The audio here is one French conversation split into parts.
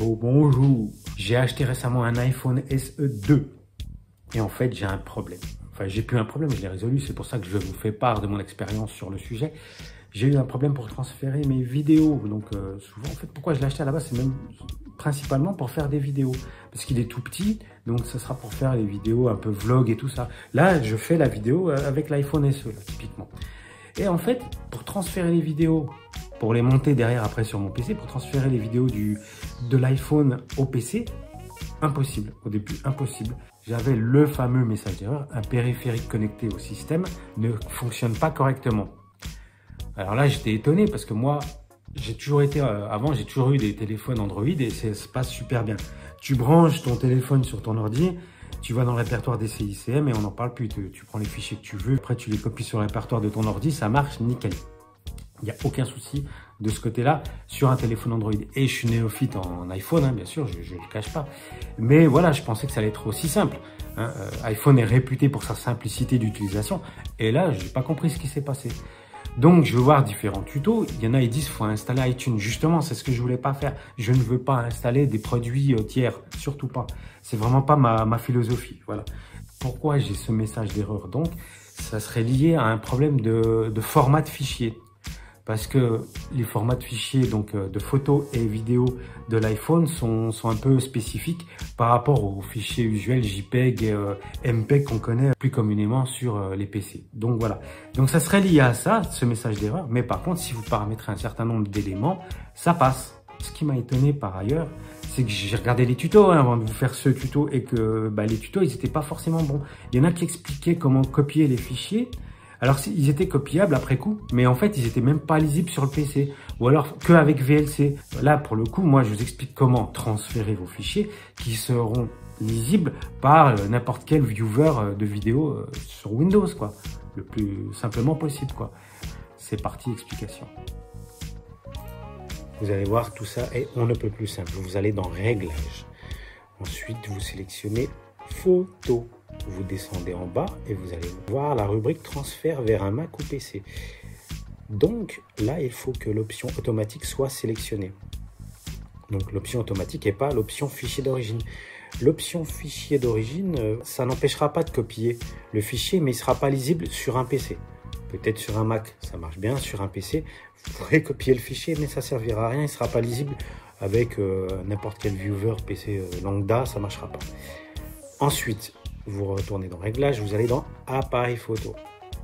bientôt, bonjour. J'ai acheté récemment un iPhone SE 2 et en fait j'ai un problème. Enfin j'ai plus un problème, je l'ai résolu, c'est pour ça que je vous fais part de mon expérience sur le sujet. J'ai eu un problème pour transférer mes vidéos, donc souvent en fait pourquoi je l'ai acheté à la base c'est même principalement pour faire des vidéos. Parce qu'il est tout petit, donc ce sera pour faire les vidéos un peu vlog et tout ça. Là je fais la vidéo avec l'iPhone SE là, typiquement. Et en fait pour transférer les vidéos, pour les monter derrière après sur mon PC, pour transférer les vidéos de l'iPhone au PC, impossible. Au début, impossible. J'avais le fameux message d'erreur, un périphérique connecté au système ne fonctionne pas correctement. Alors là, j'étais étonné parce que moi, j'ai toujours été, avant, j'ai toujours eu des téléphones Android et ça se passe super bien. Tu branches ton téléphone sur ton ordi, tu vas dans le répertoire des CICM et on n'en parle plus. Tu prends les fichiers que tu veux, après tu les copies sur le répertoire de ton ordi, ça marche nickel. Il n'y a aucun souci de ce côté-là sur un téléphone Android. Et je suis néophyte en iPhone, hein, bien sûr, je ne le cache pas. Mais voilà, je pensais que ça allait être aussi simple. Hein. iPhone est réputé pour sa simplicité d'utilisation. Et là, je n'ai pas compris ce qui s'est passé. Donc, je vais voir différents tutos. Il y en a, ils disent qu'il faut installer iTunes. Justement, c'est ce que je ne voulais pas faire. Je ne veux pas installer des produits tiers, surtout pas. C'est vraiment pas ma philosophie. Voilà. Pourquoi j'ai ce message d'erreur? Donc, ça serait lié à un problème de format de fichier. Parce que les formats de fichiers donc de photos et vidéos de l'iPhone sont un peu spécifiques par rapport aux fichiers usuels JPEG et MPEG qu'on connaît plus communément sur les PC. Donc voilà. Donc ça serait lié à ça, ce message d'erreur. Mais par contre, si vous paramétrez un certain nombre d'éléments, ça passe. Ce qui m'a étonné par ailleurs, c'est que j'ai regardé les tutos avant de vous faire ce tuto et que les tutos, ils n'étaient pas forcément bons. Il y en a qui expliquaient comment copier les fichiers. Alors, ils étaient copiables après coup, mais en fait, ils étaient même pas lisibles sur le PC. Ou alors, qu'avec VLC. Là, pour le coup, moi, je vous explique comment transférer vos fichiers qui seront lisibles par n'importe quel viewer de vidéo sur Windows, quoi. Le plus simplement possible, quoi. C'est parti, explication. Vous allez voir, tout ça est on ne peut plus simple. Vous allez dans Réglages. Ensuite, vous sélectionnez Photos. Vous descendez en bas et vous allez voir la rubrique transfert vers un Mac ou PC. Donc là, il faut que l'option automatique soit sélectionnée. Donc l'option automatique et pas l'option fichier d'origine. L'option fichier d'origine, ça n'empêchera pas de copier le fichier, mais il ne sera pas lisible sur un PC. Peut-être sur un Mac, ça marche bien. Sur un PC, vous pourrez copier le fichier, mais ça ne servira à rien. Il ne sera pas lisible avec n'importe quel viewer PC lambda, ça ne marchera pas. Ensuite, vous retournez dans Réglages, vous allez dans Appareil photo.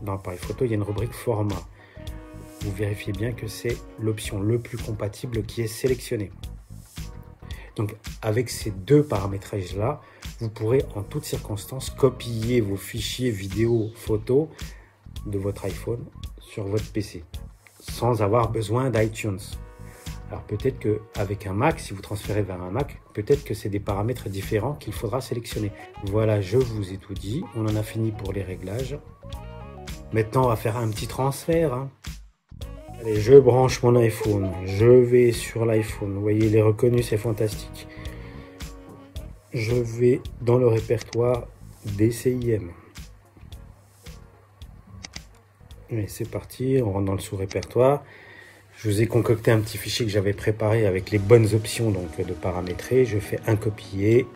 Dans Appareil photo, il y a une rubrique Format. Vous vérifiez bien que c'est l'option le plus compatible qui est sélectionnée. Donc, avec ces deux paramétrages-là, vous pourrez en toutes circonstances copier vos fichiers vidéo, photos de votre iPhone sur votre PC sans avoir besoin d'iTunes. Alors peut-être qu'avec un Mac, si vous transférez vers un Mac, peut-être que c'est des paramètres différents qu'il faudra sélectionner. Voilà, je vous ai tout dit. On en a fini pour les réglages. Maintenant, on va faire un petit transfert. Hein. Allez, je branche mon iPhone. Je vais sur l'iPhone. Vous voyez, il est reconnu, c'est fantastique. Je vais dans le répertoire des CIM. Et c'est parti, on rentre dans le sous-répertoire. Je vous ai concocté un petit fichier que j'avais préparé avec les bonnes options donc de paramétrer. Je fais un copier.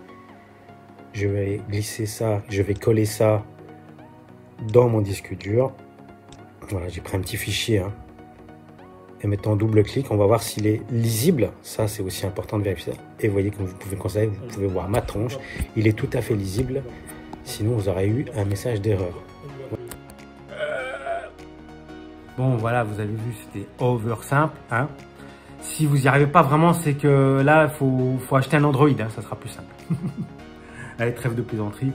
Je vais glisser ça, je vais coller ça dans mon disque dur. Voilà, j'ai pris un petit fichier. Hein. Et maintenant, double-clic, on va voir s'il est lisible. Ça, c'est aussi important de vérifier. Et vous voyez, comme vous pouvez constater, vous pouvez voir ma tronche. Il est tout à fait lisible. Sinon, vous aurez eu un message d'erreur. Bon, voilà, vous avez vu, c'était over simple. Hein. Si vous n'y arrivez pas vraiment, c'est que là, il faut acheter un Android. Hein, ça sera plus simple. Allez, trêve de plaisanterie.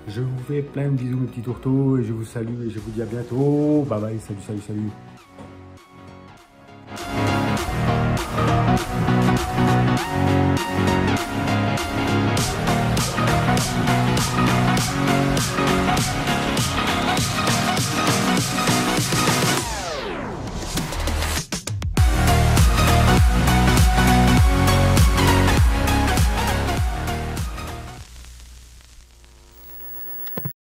Je vous fais plein de bisous, mes petits tourteaux. Et je vous salue et je vous dis à bientôt. Bye bye, salut, salut, salut.